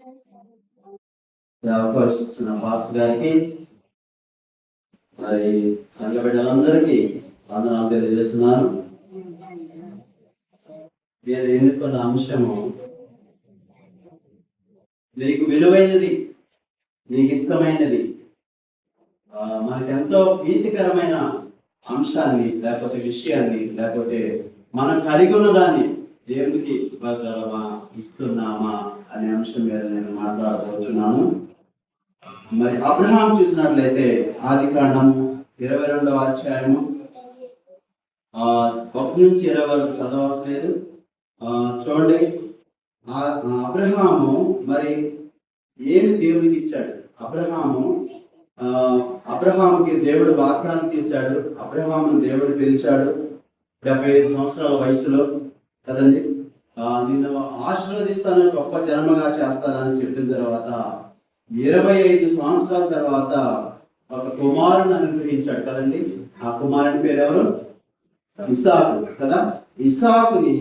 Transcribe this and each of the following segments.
ఈ అవకాశం ఇచ్చిన పాస్టర్ గారికి, మరి సంఘ బిడ్డలందరికీ వందనాలు తెలియజేస్తున్నాను. నేను ఎన్నుకున్న అంశము నీకు విలువైనది, నీకు ఇష్టమైనది, మనకెంతో ప్రీతికరమైన అంశాన్ని లేకపోతే విషయాన్ని లేకపోతే మనం కలిగి ఉన్న దాన్ని దేవునికి ఇవ్వగలమా, ఇస్తున్నామా అనే అంశం మీద నేను మాట్లాడబోతున్నాను. మరి అబ్రహాం చూసినట్లయితే ఆదికాండము 22వ అధ్యాయము 1 నుంచి 20 వరకు చదవవలసిన లేదు. చూడండి, అబ్రహాము మరి ఏమి దేవునికి ఇచ్చాడు. అబ్రహాముకి దేవుడు వాగ్దానం చేశాడు. అబ్రహామును దేవుడు పిలిచాడు 75 సంవత్సరాల వయసులో కదండి. నిన్ను ఆశీర్వదిస్తాను, గొప్ప జన్మగా చేస్తానని చెప్పిన తర్వాత 25 సంవత్సరాల తర్వాత ఒక కుమారుని అనుగ్రహించాడు కదండి. ఆ కుమారుని పేరు ఎవరు? ఇస్సాకు కదా. ఇస్సాకుని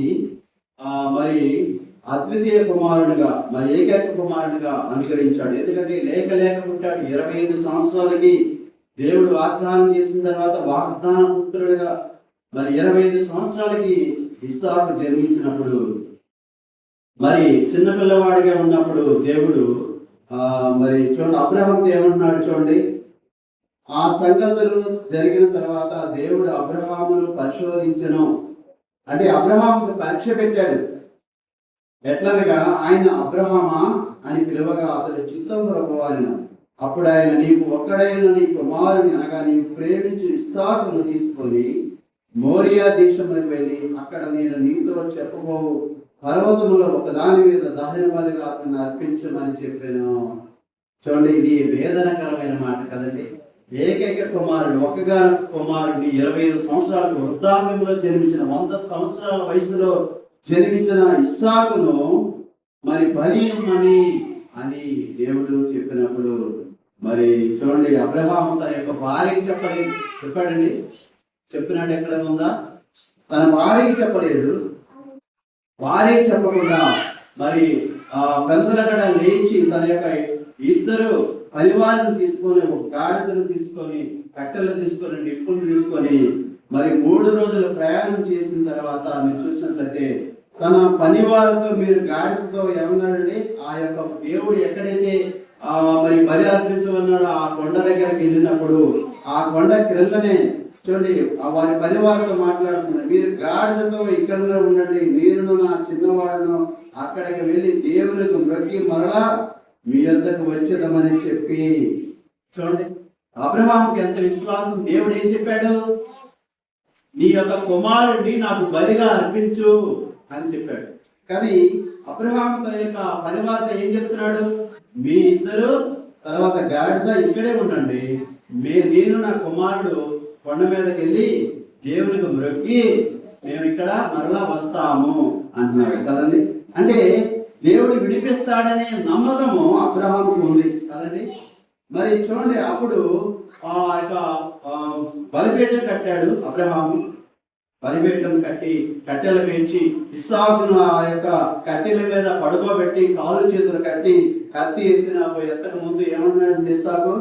మరి అద్వితీయ కుమారునిగా, మరి ఏకైక కుమారునిగా అనుగ్రహించాడు. ఎందుకంటే లేక పుట్టాడు. 25 సంవత్సరాలకి దేవుడు వాగ్దానం చేసిన తర్వాత వాగ్దాన పుత్రుడిగా మరి 25 సంవత్సరాలకి ఇస్సాకు జన్మించినప్పుడు, మరి చిన్నపిల్లవాడిగా ఉన్నప్పుడు దేవుడు మరి చూడండి అబ్రహాంతో ఏమంటున్నాడు చూడండి. ఆ సంగతులు జరిగిన తర్వాత దేవుడు అబ్రహామును పరిశోధించను, అంటే అబ్రహాముకు పరీక్ష పెట్టాడు. ఎట్లనగా ఆయన అబ్రహామా అని పిలువగా అతడు చిత్తం ప్రభువాను. అప్పుడు ఆయన నీకు ఒక్కడైన నీ కుమారుని అనగా నీవు ప్రేమించి ఇస్సాకును తీసుకొని మోరియా దేశంలోకి వెళ్ళి అక్కడ నేను నీతో చెప్పబోవు పర్వతములో ఒకదాని మీద దహన బలిగా అతన్ని అర్పించమని చెప్పాను. చూడండి, ఇది వేదనకరమైన మాట కదండి. ఏకైక కుమారుడు, ఒక్కగానొక్క కుమారుడిని 25 సంవత్సరాలకు వృద్ధాప్యంలో జన్మించిన 100 సంవత్సరాల వయసులో జన్మించిన ఇస్సాకును మరి బలి అని దేవుడు చెప్పినప్పుడు, మరి చూడండి అబ్రహాము తన యొక్క భార్యకి చెప్పాడండి. చెప్పినట్టు ఎక్కడ ఉందా? తన భార్యకి చెప్పలేదు. భార్యకి చెప్పకుండా మరి పెద్దలక్కడ లేచి తన యొక్క 2 పరివారాలను తీసుకొని, ఒక గాడిదను తీసుకొని, కట్టెలు తీసుకొని, నిప్పులు తీసుకొని మరి 3 రోజులు ప్రయాణం చేసిన తర్వాత మీరు చూసినట్లయితే తన పనివారితో మీరు గాడిదతో ఏమన్నాడండి, ఆ యొక్క దేవుడు ఎక్కడైతే మరి బలి అర్పించమన్నాడో ఆ కొండ దగ్గరికి వెళ్ళినప్పుడు ఆ కొండ క్రిందనే చూడండి వారి పనివారితో మాట్లాడుతున్నారు, మీరు గాడిదతో ఇక్కడ ఉండండి, నేను నా చిన్నవాడును అక్కడికి వెళ్ళి దేవునికి మ్రొక్కి మరలా మీ వద్దకు వచ్చేదమని చెప్పి. చూడండి అబ్రహాంకి ఎంత విశ్వాసం. దేవుడు ఏం చెప్పాడు? నీ యొక్క కుమారుడిని నాకు బలిగా అర్పించు అని చెప్పాడు. కానీ అబ్రహాం తన యొక్క పనివారితో ఏం చెప్తున్నాడు? మీ 2 తర్వాత గాడిద ఇక్కడే ఉండండి, నేను నా కుమారుడు కొండ మీదకి వెళ్ళి దేవునికి మ్రొక్కి మేము ఇక్కడ మరలా వస్తాము అంటున్నాడు కదండి. అంటే దేవుడు విడిపిస్తాడనే నమ్మకము అబ్రహాంకు ఉంది కదండి. మరి చూడండి అప్పుడు ఆ యొక్క బలిపీఠం కట్టాడు అబ్రహాము. బలిపీఠం కట్టి కట్టెలు పెంచి ఇస్సాకును ఆ యొక్క కట్టెల మీద పడుకోబెట్టి కాళ్ళు చేతులు కట్టి కత్తి ఎత్తక ముందు ఏమన్నాడు ఇస్సాకు?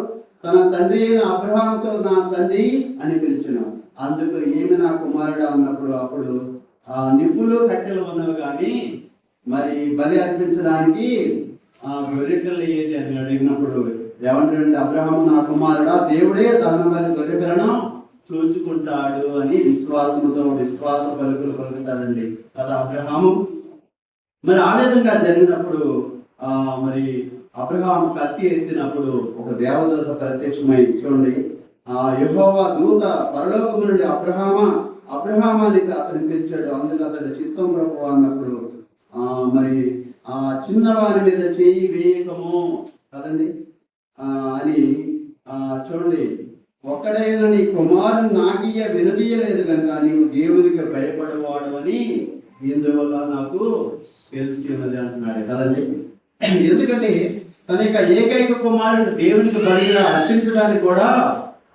తన తండ్రి అయిన అబ్రహాంతో నా తండ్రి అని పిలిచాను. అందుకు ఏమి నా కుమారుడు అన్నప్పుడు అప్పుడు నిప్పులు కట్టెలు ఉన్నవి కానీ మరి బలి అర్పించడానికి గొర్రెపిల్ల ఏది అని అడిగినప్పుడు ఏమంటాడంటే అబ్రహాము నా కుమారుడా, దేవుడే దహన బలి గొర్రెపిల్లను చూచుకుంటాడు అని విశ్వాస పలుకులు పలుకుతాడండి కదా అబ్రహాము. మరి ఆ విధంగా జరిగినప్పుడు మరి అబ్రహాము కత్తి ఎత్తినప్పుడు ఒక దేవదూత ప్రత్యక్షమై చూడండి యెహోవా దూత పరలోకము నుండి అబ్రహామానికి అతను పిలిచాడు. అందుకు అతడు చిత్తం ప్రభువా అన్నప్పుడు మరి ఆ చిన్నవారి మీద చేయి వేయకము కదండి అని చూడండి, ఒక్కడైనా నీ కుమారుని నాకీయ వినదీయలేదు కనుక నీవు దేవునికి భయపడేవాడు అని ఇందువల్ల నాకు తెలిసి ఉన్నది అంటున్నాడు కదండి. ఎందుకంటే తన యొక్క ఏకైక కుమారుడు దేవునికి బలిగా అర్పించడానికి కూడా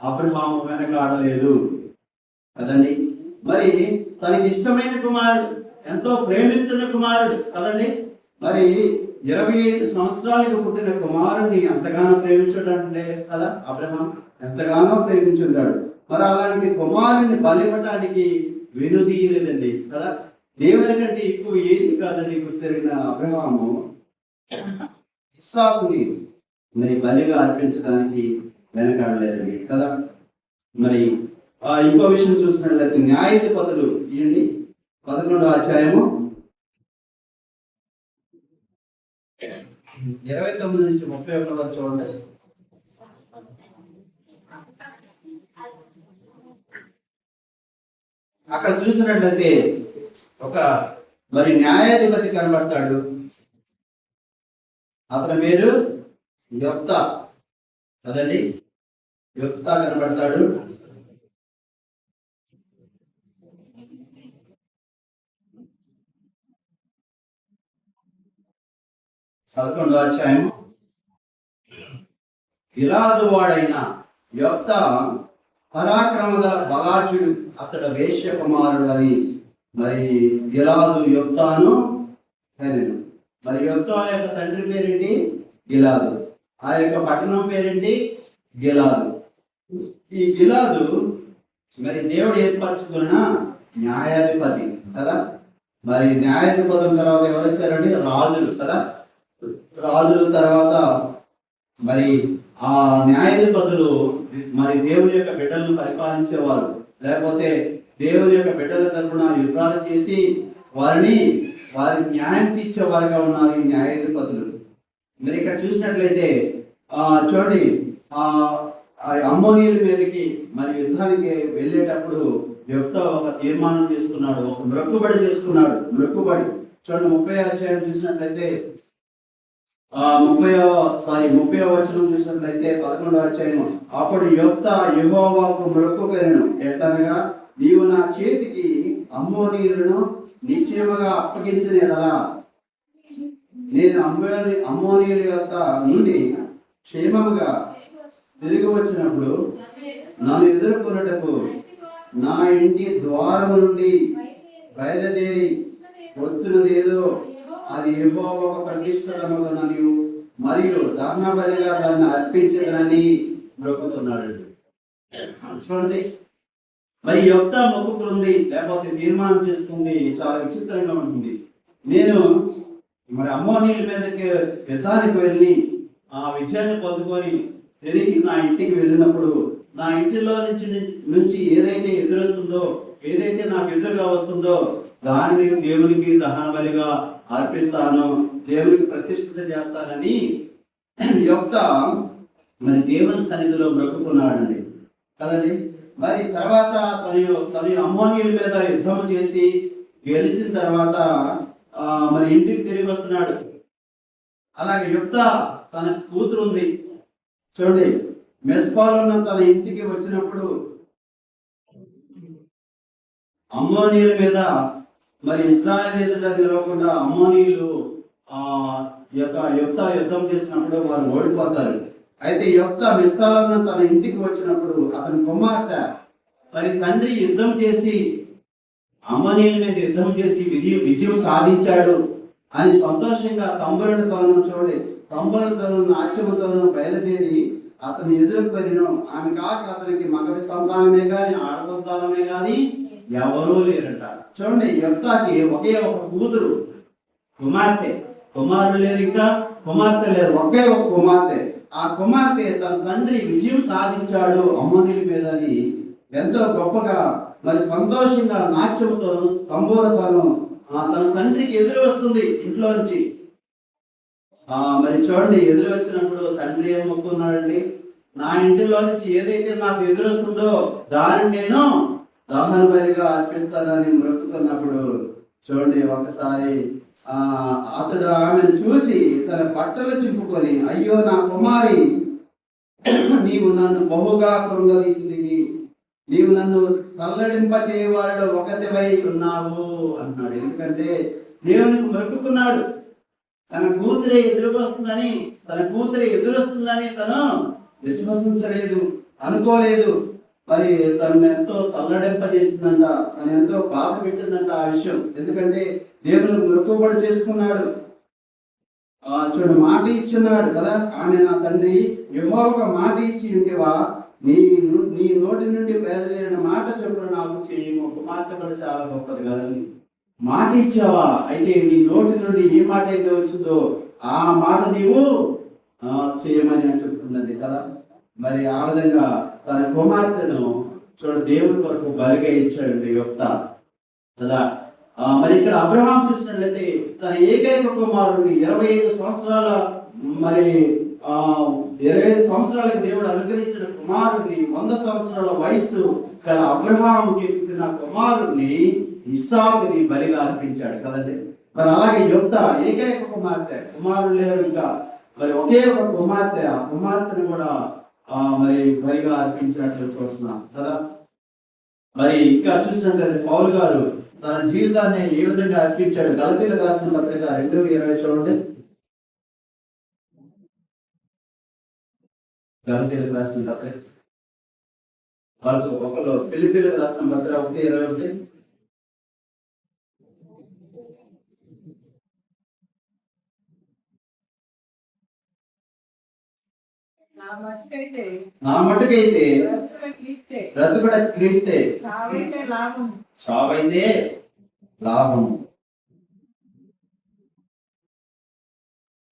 అబ్రహాము వెనకాడలేదు కదండి. మరి తనకి ఇష్టమైన కుమారుడు, ఎంతో ప్రేమిస్తున్న కుమారుడు కదండి. మరి 25 సంవత్సరాలకు పుట్టిన కుమారుణ్ణి ఎంతగానో ప్రేమించుంటే కదా అబ్రహాం, ఎంతగానో ప్రేమించుంటాడు. మరి అలాంటి కుమారుని బలివ్వటానికి వెనుదీయలేదండి కదా. దేవుని కంటే ఎక్కువ ఏది కాదని గుర్తెరిగిన అబ్రహాము ఇస్సాకుని మరి బలిగా అర్పించడానికి వెనకాడలేదండి కదా. మరి ఇంకో విషయం చూసినట్లయితే న్యాయాధిపతులు ఇవ్వండి 11వ అధ్యాయము 29 నుంచి 31 వరకు చూడండి. అక్కడ చూసినట్లయితే ఒక మరి న్యాయాధిపతి కనబడతాడు. అతని పేరు యొప్తా కదండి. యొప్తా కనబడతాడు. పదకొండవ అధ్యాయము గిలాదు వాడైన యొప్తా పరాక్రమ గల బలాఢ్యుడు, అతడు వేశ్య కుమారుడు అని మరి గిలాదు యొప్తాను కనెను. మరి యొప్తా యొక్క తండ్రి పేరేంటి? గిలాదు. ఆ యొక్క పట్టణం పేరేంటి? గిలాదు. ఈ గిలాదు మరి దేవుడు ఏర్పరచుకున్న న్యాయాధిపతి కదా. మరి న్యాయాధిపతుల తర్వాత ఎవరు వచ్చారండి? రాజులు కదా. రాజుల తర్వాత మరి ఆ న్యాయాధిపతులు మరి దేవుని యొక్క బిడ్డలను పరిపాలించేవారు, లేకపోతే దేవుని యొక్క బిడ్డల తరపున యుద్ధాలు చేసి వారి న్యాయం తీర్చేవారుగా ఉన్నారు ఈ న్యాయాధిపతులు. మరి ఇక్కడ చూసినట్లయితే చూడండి, అమ్మోనీయుల మీదకి మరి యుద్ధానికి వెళ్ళేటప్పుడు యొప్తా ఒక తీర్మానం చేసుకున్నాడు, ఒక మొక్కుబడి చేసుకున్నాడు. మొక్కుబడి చూడండి 30వ అధ్యాయం చూసినట్లయితే 30వ వచనం చూసినట్లయితే 11వ అధ్యాయం. అప్పుడు యొప్తా యెహోవాకు మొక్కుకొనెను, ఎట్లనగా నీవు నా చేతికి అమ్మోనీయులను నిశ్చయముగా అప్పగించిన యెడల నేను అమ్మోనీయుల యొక్క నుండి క్షేమముగా తిరిగి వచ్చినప్పుడు నన్ను ఎదుర్కొనుటకు నా ఇంటి ద్వారము నుండి బయలుదేరి వచ్చినదేదో అది యెహోవా ప్రతిష్ఠితమగునని మరియు దహనబలిగా దాన్ని అర్పించదనని మొక్కుతున్నాడు. చూడండి, మరి యొప్తా మొక్కుకుంది, లేకపోతే తీర్మానం చేసుకుంది, చాలా విచిత్రంగా ఉంటుంది. నేను మరి అమ్మోనీయుల మీదకి యుద్ధానికి వెళ్ళి ఆ విజయాన్ని పొందుకొని తిరిగి నా ఇంటికి వెళ్ళినప్పుడు నా ఇంటిలో నుంచి ఏదైతే ఎదురొస్తుందో, ఏదైతే నాకు ఎదురుగా వస్తుందో దానిని దేవునికి దహన బలిగా అర్పిస్తాను, దేవునికి ప్రతిష్ఠిత చేస్తానని యొప్తా మరి దేవుని సన్నిధిలో మొక్కుకున్నాడండి కదండి. మరి తర్వాత తన అమ్మోనీయుల మీద యుద్ధం చేసి గెలిచిన తర్వాత మరి ఇంటికి తిరిగి వస్తున్నాడు. అలాగే యొప్తా తన కూతురు ఉంది చూడండి, మెస్పాలో ఉన్న తన ఇంటికి వచ్చినప్పుడు అమ్మోనీయుల మీద మరి ఇశ్రాయేలీయుల నిలవకుండా అమ్మోనీయులు యొప్తా యుద్ధం చేసినప్పుడు వారు ఓడిపోతారు. అయితే యొప్తా మిస్పాలో ఉన్న తన ఇంటికి వచ్చినప్పుడు అతని కుమార్తె మరి తండ్రి యుద్ధం చేసి అమ్మోనీయుల మీద యుద్ధం చేసి విజయం సాధించాడు అని సంతోషంగా తంబులతోనూ చూడండి, తంబులతోనూ నాట్యముతోనూ బయలుదేరి అతను ఎదుర్కొనిను. ఆమె కాక అతనికి మగ సంతానమే గాని ఆడ సంతానమే గాని ఎవరూ లేరంట. చూడండి, యొప్తాకి ఒకే ఒక కూతురు, కుమారులు లేరు, ఇంకా కుమార్తె లేరు, ఒకే ఒక కుమార్తె. ఆ కుమార్తె తన తండ్రి విజయం సాధించాడు అమ్మోనీయుల మీద అని ఎంతో గొప్పగా మరి సంతోషంగా నాట్యముతోనూ తంబూరతోనూ తన తండ్రికి ఎదురు వస్తుంది ఇంట్లో నుంచి. మరి చూడండి, ఎదురు వచ్చినప్పుడు తండ్రి ఏం మొక్కున్నాడండి? నా ఇంటిలో నుంచి ఏదైతే నాకు ఎదురు వస్తుందో దానిని నేను దహన బలిగా అర్పిస్తానని మొక్కుతున్నప్పుడు చూడండి, ఒకసారి అతడు ఆమెను చూచి తన బట్టలు చింపుకొని, అయ్యో నా కుమారి, నీవు నన్ను బహుగా కృంగదీసింది, నీవు నన్ను తల్లడింప చేయవారిలో ఒకటివై ఉన్నావు అన్నాడు. ఎందుకంటే దేవునికి మొక్కుకున్నాడు, తన కూతురే ఎదురొస్తుందని తను విశ్వసించలేదు, అనుకోలేదు. మరి తను ఎంతో తల్లడింప చేసిందంట, తను ఎంతో బాధ పెట్టిందంట ఆ విషయం. ఎందుకంటే దేవునికి మొక్కుబడి చేసుకున్నాడు. చూడు మాట ఇచ్చున్నాడు కదా, ఆమె నా తండ్రి యెహోవాకు మాట ఇచ్చి ఉంటివా, నీ నీ నోటి నుండి బయలుదేరిన మాట చొప్పున నాకు చేయము. కుమార్తె కూడా చాలా గొప్పది కదండి. మాట ఇచ్చావా, అయితే నీ నోటి నుండి ఏ మాట అయితే వచ్చిందో ఆ మాట నీవు చేయమని అని చెప్తుందండి కదా. మరి ఆ విధంగా తన కుమార్తెను చూడు దేవుని కొరకు బలిగా ఇచ్చాడండి యొప్త కదా. మరి ఇక్కడ అబ్రహాం చూసినట్లయితే తన ఏకైక కుమారుడిని 25 సంవత్సరాల మరి 25 సంవత్సరాలకు దేవుడు అనుగ్రహించిన కుమారుడిని 100 సంవత్సరాల వయసు గల అబ్రహాముకి పుట్టిన కుమారుడిని ఇస్సాకుని బలిగా అర్పించాడు కదండి. మరి అలాగే యొప్త ఏకైక కుమార్తె, కుమారుడు లేరు ఇంకా, మరి ఒకే ఒక కుమార్తె, ఆ కుమార్తెను కూడా మరి బలిగా అర్పించినట్లు చూస్తున్నాం కదా. మరి ఇంకా చూసినట్లయితే పౌలు గారు తన జీవితాన్ని ఏ విధంగా అర్పించాడు. గలతీయులకు రాసిన పత్రిక 2:20 చూడండి. గలతీయులకు రాసిన పత్రిక వాళ్ళకు ఒకరు ఫిలిప్పీలకు రాసిన పత్రిక 1:21. నా మట్టుకైతే బ్రతుకుట క్రీస్తే, చావైతే లాభము.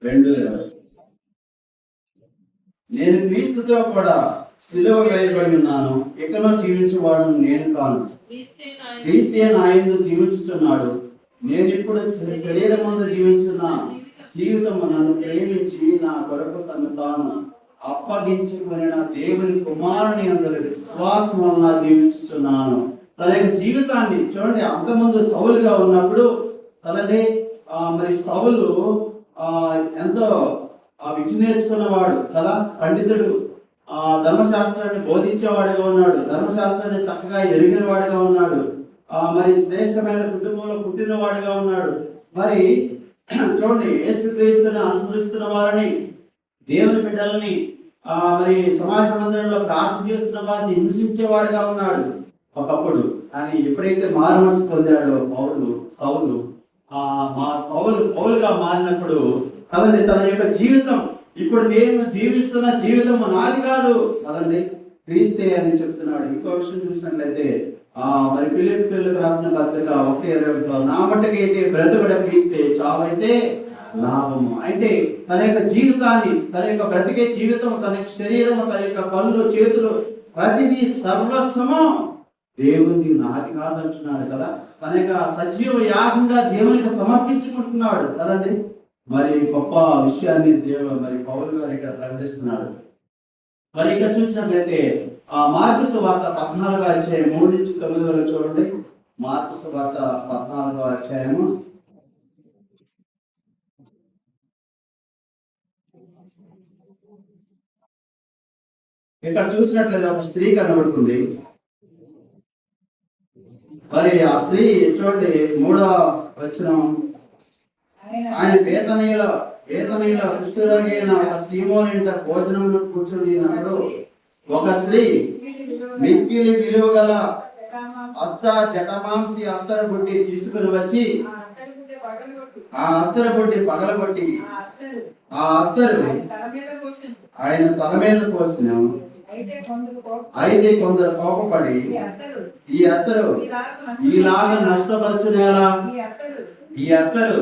2:20. నేను క్రీస్తుతో కూడా సిలువ వేయబడి ఉన్నాను, ఇకనో జీవించువాడను నేను కాను, క్రీస్తే నా యందు జీవించుచున్నాడు. నేను ఇప్పుడు శరీరం ముందు జీవించున్న జీవితము నన్ను ప్రేమించి నా కొరకు తను తాను అప్పగించుకుని దేవుని కుమారుని అందరి విశ్వాసం వలన జీవించుచున్నాను. తన యొక్క జీవితాన్ని చూడండి, అంతకుముందు సౌలుగా ఉన్నప్పుడు కదండి, మరి సౌలు ఎంతో విద్య నేర్చుకున్నవాడు కదా, పండితుడు, ధర్మశాస్త్రాన్ని బోధించేవాడిగా ఉన్నాడు, ధర్మశాస్త్రాన్ని చక్కగా ఎరిగిన వాడిగా ఉన్నాడు, మరి శ్రేష్టమైన కుటుంబంలో పుట్టిన వాడిగా ఉన్నాడు. మరి చూడండి, యేసుక్రీస్తుని అనుసరిస్తున్న వారిని, దేవుని బిడ్డలని మరి సమాజ మందిరంలో ప్రార్థన చేస్తున్న వారిని హింసించేవాడిగా ఉన్నాడు ఒకప్పుడు. కానీ ఎప్పుడైతే మారు మనసు పొందాడో సౌలు పౌలుగా మారినప్పుడు కదండి, తన యొక్క జీవితం ఇప్పుడు నేను జీవిస్తున్న జీవితం నాది కాదు కదండి, క్రీస్తే అని చెప్తున్నాడు. ఇంకో విషయం చూసినట్లయితే మరి ఫిలిప్పీలకు రాసిన పత్రిక 1:21, నా మట్టుకైతే బ్రతుకుట క్రీస్తే, చావైతే లాభము. అంటే తన యొక్క జీవితాన్ని, తన యొక్క బ్రతికే జీవితం, తన యొక్క శరీరము, తన యొక్క కళ్ళు చేతులు ప్రతిదీ సర్వస్వము దేవుని నాది కాదంటున్నాడు కదా. తన యొక్క సజీవ యాగంగా దేవునికి సమర్పించుకుంటున్నాడు కదండి. మరి గొప్ప విషయాన్ని మరి పౌలు గారు ఇక్కడ ప్రకటిస్తున్నాడు. మరి ఇక్కడ చూసినట్లయితే మార్కు సువార్త 14వ అధ్యాయం 3-9 వరకు చూడండి. మార్కు సువార్త 14వ అధ్యాయము ఇక్కడ చూసినట్లయితే ఒక స్త్రీ కనబడుతుంది. మరి ఆ స్త్రీ చూడండి 3వ వచనం, ఆయన వేతనీయుల కుష్ఠరోగి అయిన ఒక సీమోను ఇంట భోజనంలో కూర్చున్నప్పుడు ఒక స్త్రీ మిక్కిలి విలువ గల అచ్చ జటమాంసి అత్తర బుడ్డి తీసుకుని వచ్చి ఆ అత్తర బుడ్డి పగలగొట్టి ఆ అత్తరు ఆయన తల మీద పోసిన. అయితే కొందరు కోపపడి ఈ అత్తరు ఈలాగా నష్టపరచునేలా, ఈ అత్తరు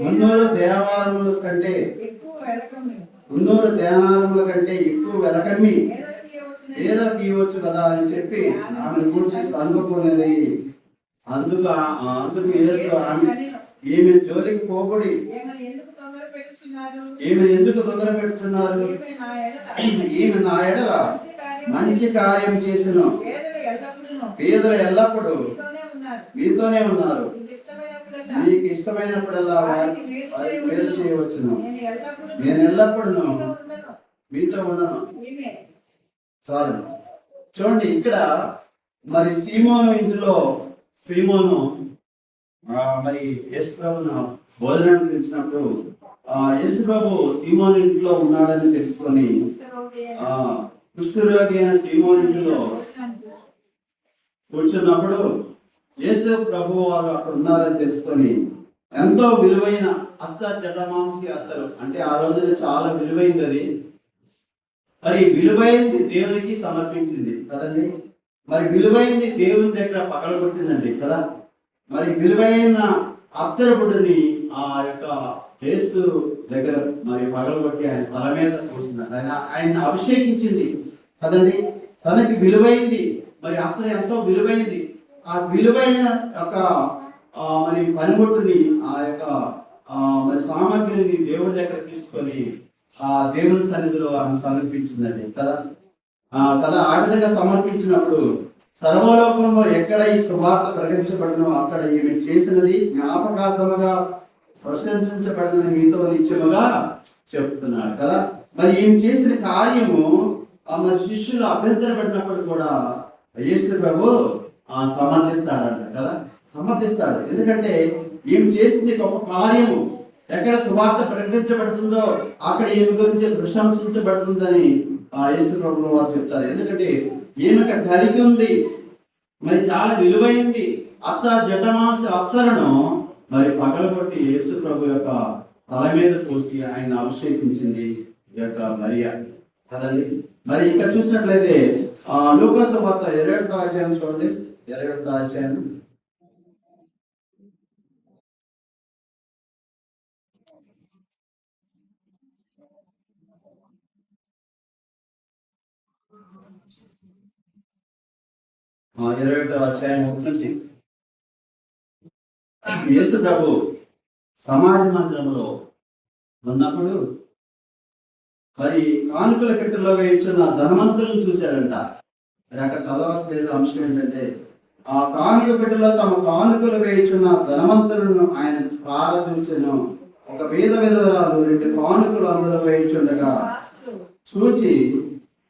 300 దేనారముల కంటే ఎక్కువ వెలకమ్మి పేదలకు ఇవ్వచ్చు కదా అని చెప్పి ఆమెను చూసి సందుకునేది. అందుకు యేసు ఈమె జోలికి పోబడి ఈమె ఎందుకు తొందర పెడుతున్నారు, ఈమె నా ఎడల మంచి కార్యం చేసిన, పేదలు ఎల్లప్పుడూ మీతోనే ఉన్నారు, మీకు ఇష్టమైనప్పుడల్లా పేరు చేయవచ్చును, నేను ఎల్లప్పుడూ మీతో ఉండను. చాలు. చూడండి, ఇక్కడ మరి సీమోను మరి యేసు ప్రభును భోజనానికి పిలిచినప్పుడు యేసు ప్రభు సీమోను ఇంట్లో ఉన్నాడని తెలుసుకొని కుష్ఠరోగి అయిన సీమోను ఇంట్లో కూర్చున్నప్పుడు యేసు ప్రభు వారు అక్కడ ఉన్నారని తెలుసుకొని ఎంతో విలువైన అచ్చ జటమాంసి అత్తరు అంటే ఆ రోజున చాలా విలువైంది అది. మరి విలువైంది దేవునికి సమర్పించింది కదండి. మరి విలువైంది దేవుని దగ్గర పగలగొట్టిందండి కదా. మరి విలువైన అత్తరుపుడిని ఆ యొక్క యేసు దగ్గర మరి పగలగొట్టి ఆయన తల మీద పోసింది. ఆయన అభిషేకించింది కదండి. తనకి విలువైంది మరి అత్తరు ఎంతో విలువైంది. ఆ విలువైన యొక్క మరి పనిముట్టుని ఆ యొక్క మరి సామగ్రిని దేవుడి దగ్గర తీసుకొని ఆ దేవుని సన్నిధిలో ఆమె సమర్పించిందండి కదా. కదా ఆ విధంగా సమర్పించినప్పుడు సర్వలోకంలో ఎక్కడ ఈ సువార్త ప్రకటించబడినో అక్కడ ఈమె చేసినది జ్ఞాపకార్థముగా ప్రశంసించబడిన మీతో నిత్యముగా చెప్తున్నాడు కదా. మరి ఈమె చేసిన కార్యము మరి శిష్యులు అభ్యంతరపడినప్పుడు కూడా యేసు ప్రభు సమర్థిస్తాడంట కదా. సమర్థిస్తాడు ఎందుకంటే ఈమె చేసింది గొప్ప కార్యము. ఎక్కడ సువార్త ప్రకటించబడుతుందో అక్కడ ఈమె గురించి ప్రశంసించబడుతుందని యేసు ప్రభువు వారు చెప్తారు. ఎందుకంటే ఈమెకు కలిగి ఉంది మరి చాలా విలువైంది అచ్చ జటమాంస అత్తలను మరి పగలగొట్టి యేసు ప్రభు యొక్క తల మీద పోసి ఆయన అభిషేకించింది ఈ యొక్క మరియా కదండి. మరి ఇంకా చూసినట్లయితే లూకా సువార్త 21వ అధ్యాయం చూడండి. 21వ అధ్యాయం 21వ అధ్యాయం 1 నుంచి యేసు ప్రభు సమాజ మందిరంలో ఉన్నప్పుడు మరి కానుకల పెట్టెలో వేయించిన ధనవంతులను చూశాడంట. మరి అక్కడ చదవాల్సిన అంశం ఏంటంటే ఆ కానుక పెట్టెలో తమ కానుకలు వేయించిన ధనవంతులను ఆయన పారచూచెను. ఒక పేద విధవరాలు 2 కానుకలు అందులో వేయించుండగా చూచి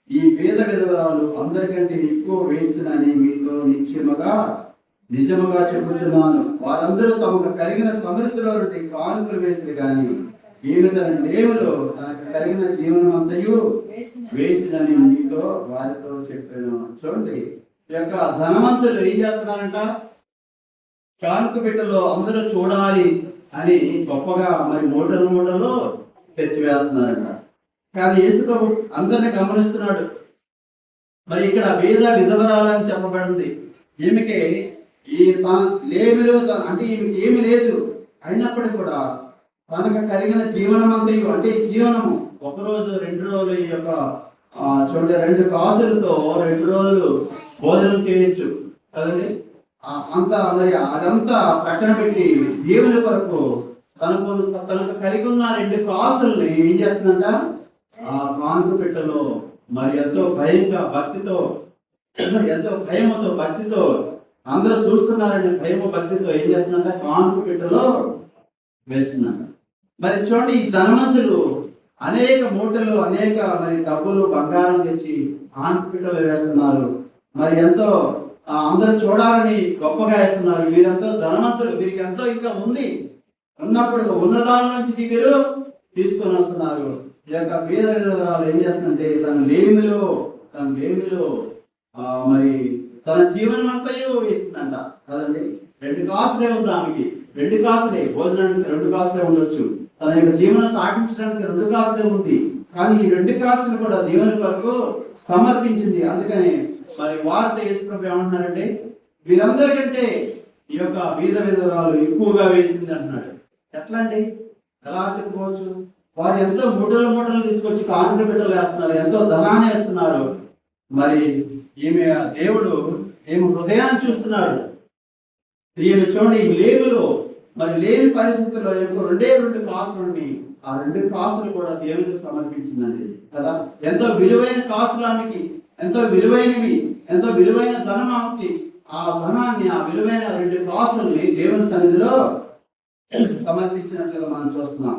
ఈ పేద విధవరాలు అందరికంటే ఎక్కువ వేస్తున్నని మీతో నిజముగా చెప్పుచున్నాను. వారందరూ తమకు కలిగిన సమృద్ధిలో నుండి కానుకలు వేసిరు కానీ ఈమె తన లేవులో తనకు కలిగిన జీవనం అంతయు వేసినని మీతో వారితో చెప్పాను. చూడండి ఈ యొక్క ధనవంతులు ఏం చేస్తున్నారంట, కానుక పెట్టెలో అందరూ చూడాలి అని గొప్పగా మరి మూటలు తెచ్చివేస్తున్నారంట. కానీ యేసు ప్రభు అందరిని గమనిస్తున్నాడు. మరి ఇక్కడ వేద విధవరాలని చెప్పబడింది. ఈమెకి ఈ తన లేమిలో అంటే ఈమెకి ఏమి లేదు, అయినప్పటికీ కూడా తనకు కలిగిన జీవనం అంతయు అంటే ఈ జీవనము 1 రోజు 2 రోజులు ఈ యొక్క చూడండి 2 కాసులతో 2 రోజులు భోజనం చేయొచ్చు కదండి. అంతా మరి అదంతా పక్కన పెట్టి దేవుని కొరకు తనకు కలిగి ఉన్న 2 కాసుల్ని ఏం చేస్తుందంట ఆ కానుక పెట్టెలో మరి ఎంతో భక్తితో అందరూ చూస్తున్నారని భయము భక్తితో ఏం చేస్తుందంట కానుక పెట్టెలో వేస్తున్నాడు. మరి చూడండి ఈ ధనవంతులు అనేక మూటలు అనేక మరి డబ్బులు బంగారం తెచ్చి కానుక పెట్టెలో వేస్తున్నారు. మరి ఎంతో అందరూ చూడాలని గొప్పగా వేస్తున్నారు. వీరంతో ధనవంతులు, వీరికి ఎంతో ఇంకా ఉంది, ఉన్నప్పుడు ఉన్నదాల నుంచి దిగురు తీసుకొని వస్తున్నారు. ఈ యొక్క పేద విధవరాలు ఏం చేస్తుందంటే తన లేమిలో మరి తన జీవనం అంతయు వేస్తుందంట కదండి. 2 కాసులే ఉంది ఆమెకి, 2 కాసులే భోజనానికి 2 కాసులే ఉండొచ్చు, తన యొక్క జీవనం సాగించడానికి 2 కాసులే ఉంది. కానీ ఈ 2 కాసులు కూడా దేవుని వరకు సమర్పించింది. అందుకని మరి వారితో యేసు ప్రభు ఏమంటున్నారంటే వీరందరికంటే ఈ యొక్క బీద విధవరాలు ఎక్కువగా వేసింది అంటున్నాడు. ఎట్లా అండి, ఎలా చెప్పుకోవచ్చు? వారు ఎంతో మూటలు తీసుకొచ్చి కానుక బిడ్డలు వేస్తున్నారు, ఎంతో ధనాన్ని వేస్తున్నారు. మరి దేవుడు ఏమి హృదయాన్ని చూస్తున్నాడు. ఈమె చూడండి ఈ లేవులో మరి లేని పరిస్థితుల్లో రెండే 2 కాసులని ఆ 2 కాసులు కూడా దేవునికి సమర్పించిందండి కదా. ఎంతో విలువైన కాసులు ఆమెకి, ఎంతో విలువైనవి, ఎంతో విలువైన ధనం ఆమెకి. ఆ ధనాన్ని ఆ విలువైన 2 కాసుల్ని దేవుని సన్నిధిలో సమర్పించినట్లుగా మనం చూస్తున్నాం.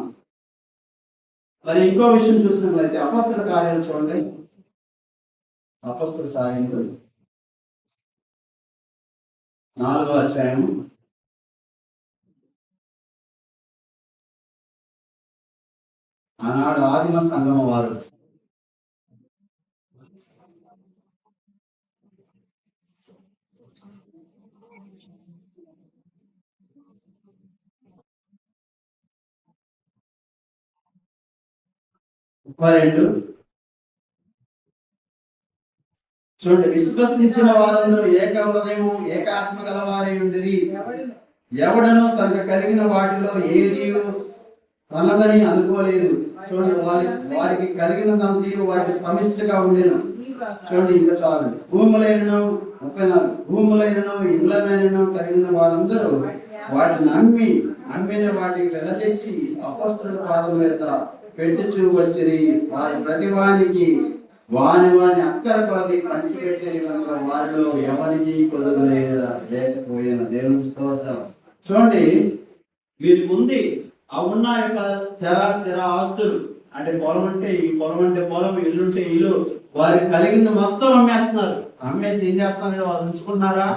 మరి ఇంకో విషయం చూసినట్లయితే అపొస్తలుల కార్యాలు చూడండి. అపొస్తలుల కార్యాలు 4వ అధ్యాయం ఆనాడు ఆదిమ సంగమ వారు 32 చూడండి, విశ్వసించిన వారందరూ ఏక హృదయము ఏక ఆత్మ గలవారై ఉండిరి. ఎవడనో తనకు కలిగిన వాటిలో ఏది తనదని అనుకోలేదు. చూడండి, వారికి కలిగినదంతా వారికి సమిష్టిగా ఉండేను. చూడండి, ఇంకా చాలు. భూములైనను 34 భూములైనను ఇండ్లనైనను కలిగిన వారందరూ వాటిని అమ్మిన వాటికి వెల తెచ్చి అపొస్తలుల పాదం మీద పెట్టుచూ వచ్చిరి. వారి ప్రతి వానికి వాని అక్కర కొలది పంచిపెట్టేది కనుక వారిలో ఎవరికి కొదువు లేకపోయిన దేవుని స్తోత్రం. చూడండి, వీరికి ఉంది ఆ ఉన్న యొక్క చరాస్థిర ఆస్తులు, అంటే పొలం అంటే ఈ పొలం అంటే పొలం, ఇల్లు ఉంటే ఇల్లు, వారికి కలిగింది మొత్తం అమ్మేస్తున్నారు. అమ్మేసి ఏం చేస్తున్నారు? వారు ఉంచుకున్నారా?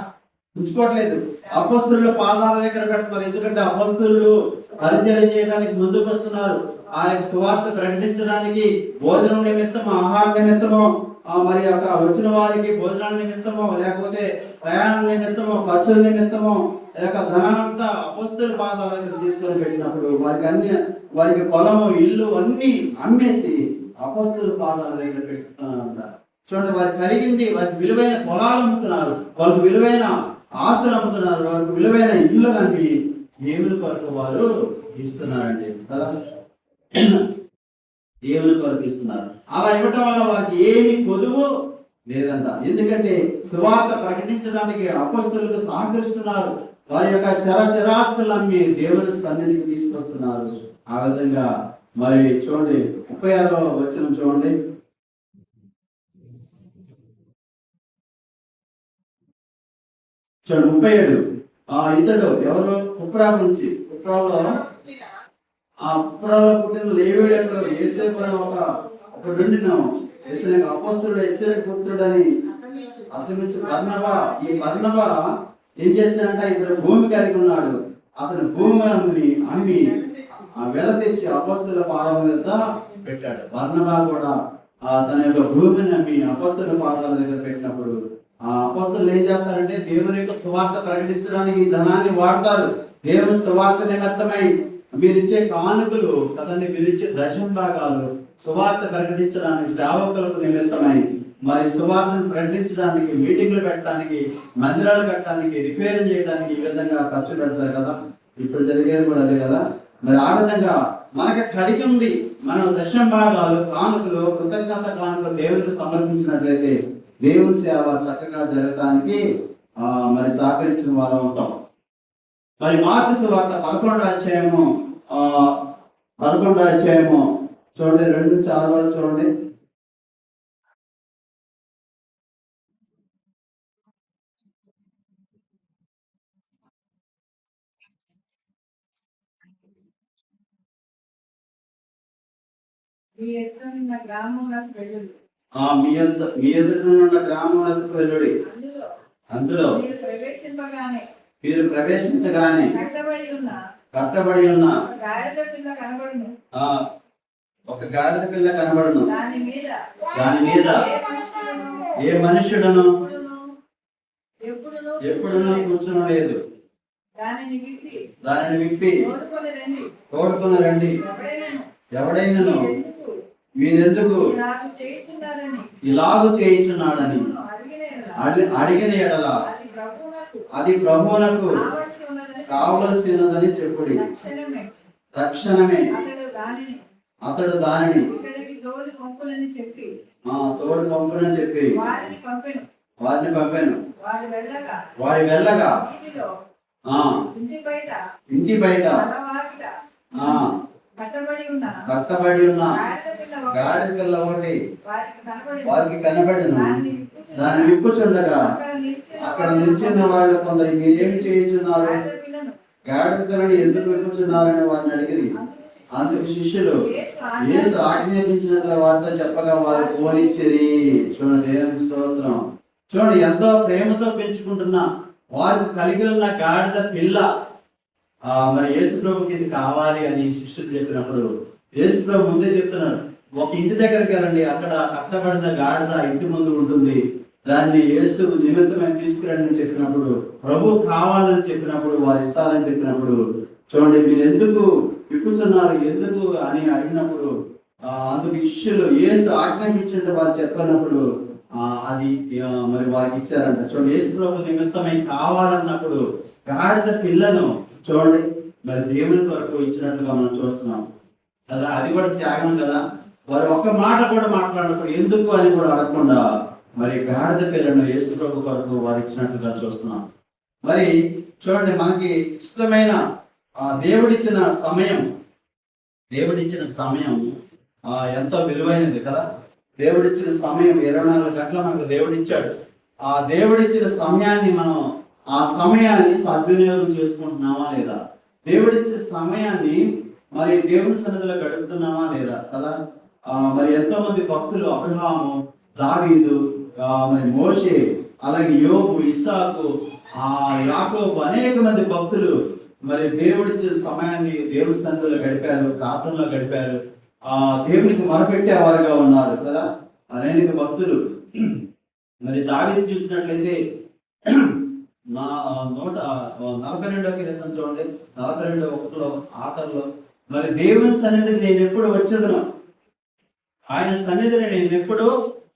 ఉంచుకోవట్లేదు. అపొస్తలుల పాదాల దగ్గర పెడుతున్నారు. ఎందుకంటే అపొస్తలులు పరిచయం చేయడానికి ముందుకు వస్తున్నారు. ఆ యొక్క సువార్త ప్రకటించడానికి భోజనం నిమిత్తమో ఆహార నిమిత్తమో మరి యొక్క వచ్చిన వారికి భోజనాల నిమిత్తమో లేకపోతే ప్రయాణం నిమిత్తమో ఖర్చుల నిమిత్తమో యొక్క ధనానంతా అపొస్తలుల పాదాల దగ్గర తీసుకొని పెట్టినప్పుడు వారికి పొలము ఇల్లు అన్ని అమ్మేసి అపొస్తలుల పాదాల దగ్గర పెట్టుతున్నారు. చూడండి, వారికి కలిగింది, వారికి విలువైన పొలాలు అమ్ముతున్నారు, వారికి విలువైన ఆస్తులు అమ్ముతున్నారు, వారికి విలువైన ఇల్లు అమ్మి దేవుని కొరకు వారు ఇస్తున్నారండి కదా, దేవుని కొరకు ఇస్తున్నారు. అలా ఇవ్వటం వల్ల వారికి ఏమి కొదువు లేదంట. ఎందుకంటే సువార్త ప్రకటించడానికి అపొస్తలులకు సహకరిస్తున్నారు. వారి యొక్క చరాస్తులు అమ్మి దేవుని సన్నిధికి తీసుకొస్తున్నారు. ఆ విధంగా మరి చూడండి, 36వ వచనం చూడండి. చూడండి 37. ఇతడు ఎవరు? కుప్రాల నుంచి. కుప్రాలో పుట్టిన లేవీయులలో యోసేపు అనే ఒకడుండిన ఇతని అపొస్తలుడు హెచ్చరిక పుత్రుడని అతనించి బర్నబా. ఈ బర్నబా ఏం చేశాడంటే ఇతడు భూమి కలిగి ఉన్నాడు. అతను భూమి అమ్మి వెల తెచ్చి అపొస్తలుల పాదాల మీద పెట్టాడు. బర్నబా కూడా తన యొక్క భూమిని అమ్మి అపొస్తలుల పాదాల దగ్గర పెట్టినప్పుడు ఆ అపొస్తలులు ఏం చేస్తారంటే దేవుని యొక్క సువార్త ప్రకటించడానికి ధనాన్ని వాడతారు. దేవుని సువార్త నిమిత్తమై మీరిచ్చే కానుకలు కదండి, మీరిచ్చే దశమ భాగాలు సువార్త ప్రకటించడానికి, సేవకులకు నిమిత్తమై మరి సువార్తను ప్రకటించడానికి, మీటింగ్లు పెట్టడానికి, మందిరాలు కట్టడానికి, రిపేర్ చేయడానికి ఈ విధంగా ఖర్చు పెడతారు కదా. ఇప్పుడు జరిగేది కూడా అదే కదా. మరి ఆ విధంగా మనకు కలిగి ఉంది. మనం దశమ భాగాలు, కానుకలు, కృతజ్ఞత కానుకలు దేవునికి సమర్పించినట్లయితే దేవుని సేవ చక్కగా జరగడానికి మరి సహకరించిన వారు ఉంటాం. మరి మార్కు సువార్త 11వ అధ్యాయము చూడండి, 2-6 వరకు చూడండి. మీ ఎదురున్న గ్రామములకు వెళ్ళుడి. అందులో మీరు ప్రవేశించగానే కట్టబడి ఉన్న ఒక గాడిద పిల్ల కనబడును. దాని మీద ఏ మనుష్యుడను ఎప్పుడునూ కూర్చునలేదు. దానిని విప్పి తోడుకొని రండి. ఎవడైనను మీరెందుకు ఇలాగు చేయించున్నాడని అడిగిన ఎడల అది ప్రభువునకు కావలసినదని చెప్పుడి. తక్షణమే అతడు దానిని తోడు పంపునని చెప్పి వారిని పంపాను. వారి వెళ్ళగా ఇంటి బయట కట్టబడి ఉన్న గాడిద పిల్ల ఒకటి వారికి కనబడిన. దాన్ని విప్పుచుండగా అక్కడ నిలిచిన వాళ్ళు కొందరు, మీరేమి చేయించున్నారు? గాడిద పిల్లని ఎందుకు విప్పుచున్నారని వారిని అడిగిరి. అందుకు శిష్యులు యేసు ఆజ్ఞాపించినట్ల వారితో చెప్పగా వారు పోనిచ్చిరి. చూడండి, దేవుని స్తోత్రం. చూడండి, ఎంతో ప్రేమతో పెంచుకుంటున్న వారు కలిగి ఉన్న గాడిద పిల్ల మరి యేసు ప్రభుకి ఇది కావాలి అని శిష్యులు చెప్పినప్పుడు యేసు ప్రభు ముందే చెప్తున్నాడు, ఒక ఇంటి దగ్గరికి వెళ్ళండి, అక్కడ కట్టబడిన గాడిద ఇంటి ముందు ఉంటుంది, దాన్ని యేసు నిమిత్తమై తీసుకురండి అని చెప్పినప్పుడు, ప్రభు కావాలని చెప్పినప్పుడు, వారు ఇస్తారని చెప్పినప్పుడు, చూడండి మీరు ఎందుకు విప్పుతున్నారు ఎందుకు అని అడిగినప్పుడు అందుకు శిష్యులు యేసు ఆజ్ఞాపించినట్టు వారు చెప్పినప్పుడు అది మరి వారికి ఇచ్చారంట. చూడండి, యేసు ప్రభు నిమిత్తమై కావాలన్నప్పుడు గాడిద పిల్లను చూడండి మరి దేవుని కొరకు ఇచ్చినట్లుగా మనం చూస్తున్నాం కదా. అది కూడా త్యాగం కదా. వారు ఒక్క మాట కూడా మాట్లాడినప్పుడు ఎందుకు అని కూడా అడగకుండా మరి గాడిద పిల్లను యేసు ప్రభు కొరకు వారు ఇచ్చినట్లుగా చూస్తున్నాం. మరి చూడండి, మనకి ఇష్టమైన దేవుడిచ్చిన సమయం ఎంతో విలువైనది కదా. దేవుడిచ్చిన సమయం 24 గంటలు మనకు దేవుడిచ్చాడు. ఆ దేవుడిచ్చిన సమయాన్ని మనం ఆ సమయాన్ని సద్వినియోగం చేసుకుంటున్నామా లేదా? దేవుడిచ్చిన సమయాన్ని మరి దేవుని సన్నిధిలో గడుపుతున్నామా లేదా కదా. మరి ఎంతో మంది భక్తులు అబ్రహాము, దావీదు, మరి మోషే, అలాగే యోబు, ఇస్సాకు, యాకోబు, అనేక మంది భక్తులు మరి దేవుడిచ్చిన సమయాన్ని దేవుని సన్నిధిలో గడిపారు, ప్రార్థనలో గడిపారు, దేవునికి మొరపెట్టేవారుగా ఉన్నారు కదా అనేక భక్తులు. మరి దావీదు చూసినట్లయితే 142వ కీర్తన చూడండి, 42:1 ఆఖరిలో మరి దేవుని సన్నిధికి నేను ఎప్పుడు వచ్చేదను, ఆయన సన్నిధిని నేను ఎప్పుడు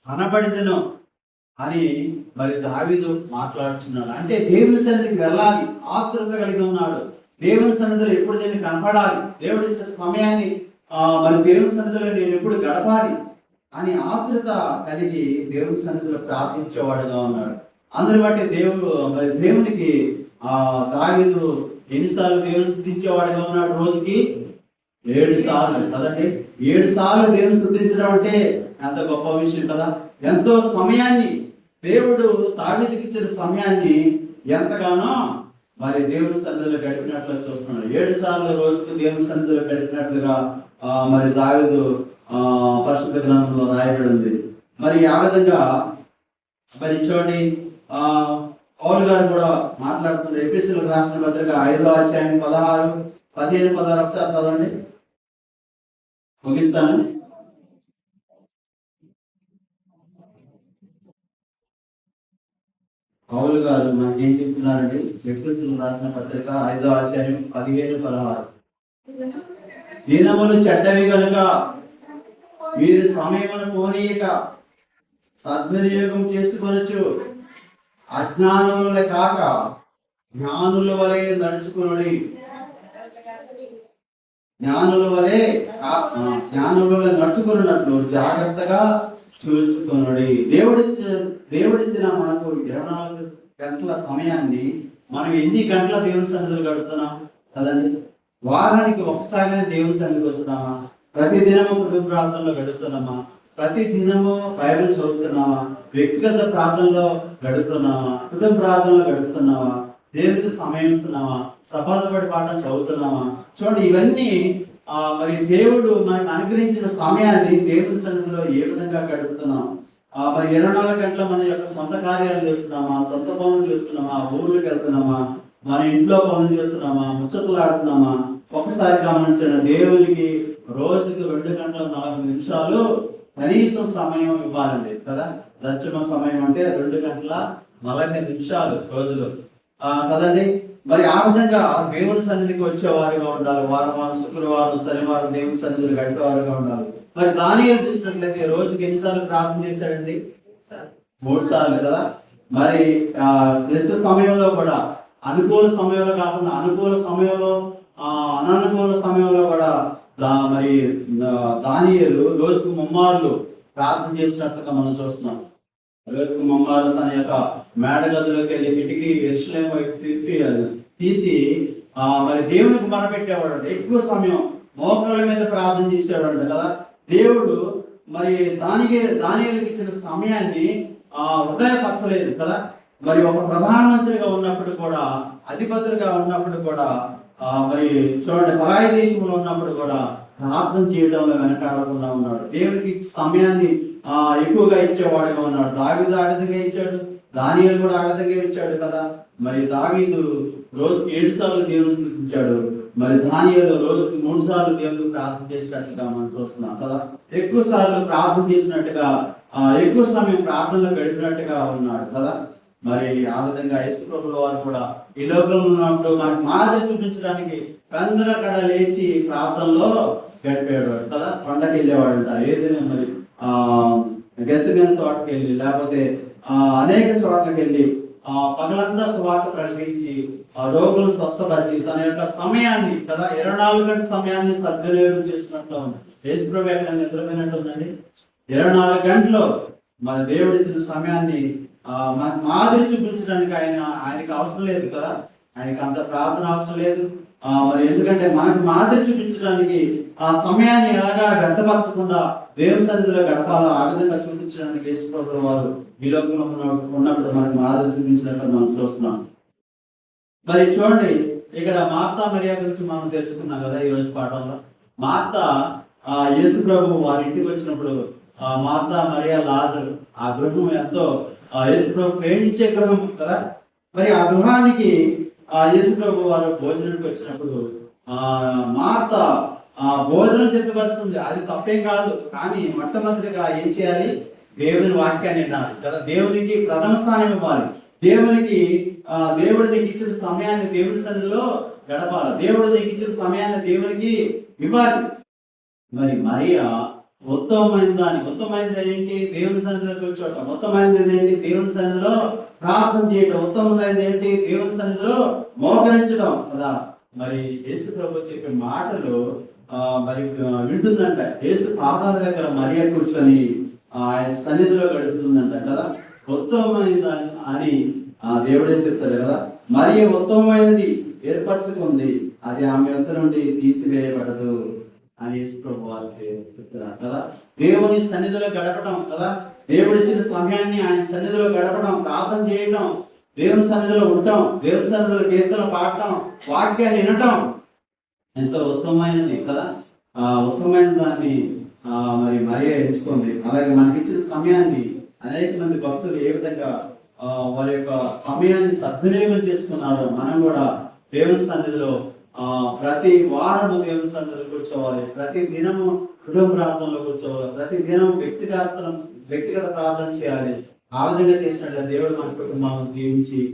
కనబడిదను అని మరి దావీదు మాట్లాడుతున్నాడు. అంటే దేవుని సన్నిధికి వెళ్ళాలి, ఆతృత కలిగి ఉన్నాడు. దేవుని సన్నిధిలో ఎప్పుడు నేను కనపడాలి, దేవుడి ఇచ్చిన సమయాన్ని మరి దేవుని సన్నిధిలో నేను ఎప్పుడు గడపాలి అని ఆతృత కలిగి దేవుని సన్నిధిలో ప్రార్థించేవాడుగా ఉన్నాడు. అందరి బట్టి దేవునికి దావీదు ఎన్నిసార్లు దేవుని స్తుతించేవాడుగా ఉన్నాడు? రోజుకి 7 సార్లు కదండి. 7 సార్లు దేవుని స్తుతించడం అంటే ఎంత గొప్ప విషయం కదా. ఎంతో సమయాన్ని దేవుడు దావీదుకి ఇచ్చిన సమయాన్ని ఎంతగానో మరి దేవుని సన్నిధిలో గడిపినట్లు చూస్తున్నాడు. 7 సార్లు రోజుకు దేవుని సన్నిధిలో గడిపినట్లుగా మరి దావీదు పరిశుద్ధ గ్రంథంలో రాయబడి ఉంది. మరి ఆ విధంగా మరి చూడండి, పౌలు గారు కూడా మాట్లాడుతున్నారు. ఎఫెసీయులకు రాసిన పత్రిక 5వ అధ్యాయం 16, 15, 16 ఒకసారి చదవండి, ముగిస్తాను. పౌలు గారు మనకి ఏం చెప్తున్నారండి? ఎఫెసీయులకు రాసిన పత్రిక 5వ అధ్యాయం 15, 16 దినములు చెడ్డవి కనుక మీరు సమయమును పోనీయక సద్వినియోగం చేసుకొనొచ్చు, అజ్ఞానముల కాక జ్ఞానుల వలె నడుచుకునుడి. జ్ఞానుల నడుచుకున్నట్లు జాగ్రత్తగా చూచుకునుడి. దేవుడిచ్చిన మనకు 24 గంటల సమయాన్ని మనం ఎన్ని గంటల దేవుని సన్నిధిలో గడుపుతున్నాం కదండి. వారానికి ఒకసారి దేవుని సన్నిధికి వస్తున్నామా? ప్రతి దినము కుటుంబ ప్రార్థనలో గడుపుతున్నామా? ప్రతి దినము బైబిల్ చదువుతున్నావా? వ్యక్తిగత ప్రార్థనలో గడుపుతున్నావా? కుటుంబ ప్రార్థనలో గడుపుతున్నావా? దేవునికి సమయం ఇస్తున్నావా? సపాదపడి పాఠం చదువుతున్నావా? చూడండి, ఇవన్నీ మరి దేవుడు మనకు అనుగ్రహించిన సమయాన్ని దేవుని సన్నిధిలో ఏ విధంగా గడుపుతున్నాం? మరి 24 గంటల మన యొక్క సొంత కార్యాలు చేస్తున్నామా? సొంత పనులు చేస్తున్నామా? ఊర్లకు వెళ్తున్నామా? మన ఇంట్లో పనులు చేస్తున్నామా? ముచ్చట్లు ఆడుతున్నామా? ఒకసారి గమనించండి, దేవునికి రోజుకి 2 గంటల 40 నిమిషాలు కనీసం సమయం ఇవ్వాలండి కదా. దర్శన సమయం అంటే 2 గంటల 40 నిమిషాలు రోజులు కదండి. మరి ఆ విధంగా దేవుని సన్నిధికి వచ్చేవారుగా ఉండాలి. వారం, శుక్రవారం, శనివారం దేవుని సన్నిధిలో గడిపేవారుగా ఉండాలి. మరి దానియేలు చూసినట్లయితే రోజుకి ఎన్నిసార్లు ప్రార్థన చేశాడండి? 3 సార్లు కదా. మరి క్లిష్ట సమయంలో కూడా, అనుకూల సమయంలో కాకుండా అనుకూల సమయంలో, అననుకూల సమయంలో కూడా మరి దానియేలు రోజుకు 3 మార్లు ప్రార్థన చేసినట్లుగా మనం చూస్తున్నాం. రోజుకు 3 మార్లు తన యొక్క మేడ గదిలోకి వెళ్ళి కిటికీ యెరూషలేము వైపు తీసి మరి దేవునికి మొరపెట్టేవాడు. ఎక్కువ సమయం మోకాళ్ళ మీద ప్రార్థన చేసేవాడు కదా. దేవుడు మరి దానియేలుకి ఇచ్చిన సమయాన్ని హృదయపరచలేదు కదా. మరి ఒక ప్రధానమంత్రిగా ఉన్నప్పుడు కూడా, అధిపతులుగా ఉన్నప్పుడు కూడా, మరి చూడండి పరాయి దేశంలో ఉన్నప్పుడు కూడా ప్రార్థన చేయడంలో వెనకాడకుండా ఉన్నాడు. దేవునికి సమయాన్ని ఎక్కువగా ఇచ్చేవాడుగా ఉన్నాడు. దావీదు ఆ విధంగా ఇచ్చాడు, దానియేలు కూడా ఆ విధంగా ఇచ్చాడు కదా. మరి దావీదు రోజుకి 7 సార్లు దేవుని స్తుతించాడు. మరి దానియేలు రోజుకి 3 సార్లు దేవునికి ప్రార్థన చేసినట్టుగా మనం చూస్తున్నాం కదా. ఎక్కువ సార్లు ప్రార్థన చేసినట్టుగా, ఎక్కువ సమయం ప్రార్థనలో గడిపినట్టుగా ఉన్నాడు కదా. మరి ఆ విధంగా యేసు ప్రభువుల వారు కూడా ఈ లోకంలో ఉన్నప్పుడు మనకు మాదిరి చూపించడానికి కందరకడ లేచి ప్రార్థనలో గడిపేవాడు కదా. కొండకి వెళ్ళేవాడంట, ఏదైనా మరి గెసగని తోటకి వెళ్ళి, లేకపోతే అనేక చోట్లకి వెళ్ళి పగలంతా సువార్త ప్రకటించి రోగులను స్వస్థపరిచి తన యొక్క సమయాన్ని కదా 24 గంటల సమయాన్ని సద్వినియోగం చేసినట్లు ఉంది. యేసుప్రభు ఎక్కడ నిద్రపోయినట్టు ఉందండి? 24 గంటలు మన దేవుడు ఇచ్చిన సమయాన్ని మనకు మాదిరి చూపించడానికి ఆయనకి అవసరం లేదు కదా. ఆయనకి అంత ప్రార్థన అవసరం లేదు. మరి ఎందుకంటే మనకు మాదిరి చూపించడానికి ఆ సమయాన్ని ఎలాగా వ్యర్థపరచకుండా దేవుని సన్నిధిలో గడపాలో ఆ విధంగా చూపించడానికి యేసుప్రభు వారు ఈ లోకంలో ఉన్నప్పుడు మనకు మాదిరి చూపించినట్టు మనం చూస్తున్నాం. మరి చూడండి, ఇక్కడ మార్తా మరియా గురించి మనం తెలుసుకున్నాం కదా ఈ రోజు పాఠంలో. మార్తా యేసుప్రభు వారి ఇంటికి వచ్చినప్పుడు మార్తా మరియా లాజరు, ఆ గృహం ఎంతో యేసుప్రభు ప్రేమించే గృహం కదా. మరి ఆ గృహానికి యేసుప్రభు వారు భోజనానికి వచ్చినప్పుడు మార్తా భోజనం సిద్ధపరుస్తుంది. అది తప్పేం కాదు, కానీ మొట్టమొదటిగా ఏం చేయాలి? దేవుని వాక్యాన్ని వినాలి కదా. దేవునికి ప్రథమ స్థానం ఇవ్వాలి. దేవుడు నీకు ఇచ్చిన సమయాన్ని దేవుని సన్నిధిలో గడపాలి. దేవుడు నీకు ఇచ్చిన సమయాన్ని దేవునికి ఇవ్వాలి. మరి మరియా ఉత్తమమైనది ఏంటి? దేవుని సన్నిధిలో కూర్చోవటం. ఉత్తమమైనది ఏంటి? దేవుని సన్నిధిలో ప్రార్థన చేయటం. ఉత్తమమైనది ఏంటి? దేవుని సన్నిధిలో మోకరించడం కదా. మరి యేసు ప్రభు చెప్పే మాటలు మరి వింటుందంట. యేసు పాదాల దగ్గర మరియా కూర్చొని ఆయన సన్నిధిలో గడుపుతుందంట కదా. ఉత్తమమైనది అని దేవుడే చెప్తాడు కదా. మరియా ఉత్తమమైనది ఏర్పరచుకుంది, అది ఆమె యొద్ద నుండి తీసివేయబడదు అని యేసు ప్రభు వారికి చెప్తున్నారు కదా. దేవుని సన్నిధిలో గడపడం కదా. దేవుడు ఇచ్చిన సమయాన్ని ఆయన సన్నిధిలో గడపడం, ప్రార్థన చేయటం, దేవుని సన్నిధిలో ఉండటం, దేవుని సన్నిధిలో కీర్తన పాడటం, వాక్యాన్ని వినటం ఎంతో ఉత్తమమైనది కదా. ఉత్తమమైన దాన్ని మరి మరియా ఎంచుకుంది. అలాగే మనకి ఇచ్చిన సమయాన్ని అనేక మంది భక్తులు ఏ విధంగా వారి యొక్క సమయాన్ని సద్వినియోగం చేసుకున్నారో మనం కూడా దేవుని సన్నిధిలో ప్రతి వారము దేవుని సన్నిధిలో కూర్చోవాలి. ప్రతి దినము హృదయ ప్రార్థనలో కూర్చోవాలి. ప్రతి దినం వ్యక్తిగత ప్రార్థన చేయాలి. ఆ విధంగా చేసినట్లయితే దేవుడు మన కుటుంబాలను దీవించి